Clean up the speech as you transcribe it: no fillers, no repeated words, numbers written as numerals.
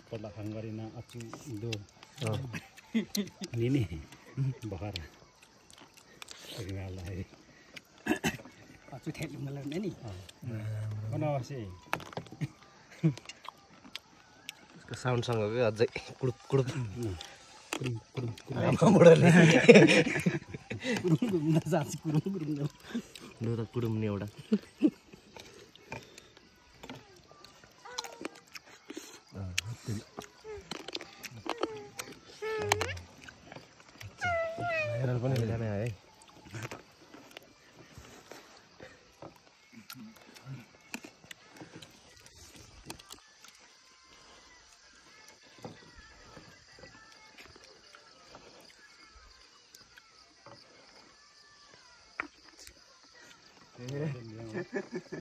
pala hangari na acu do ini bahar ngala hai acu thet ngala ni mana sih त्यसको sound सँग के अझै कुडुप कुडुप कुरुम आमा बुढाले कुरुम न जाछ कुरुम लु त कुडुम नि एउटा हेर पनि जाने है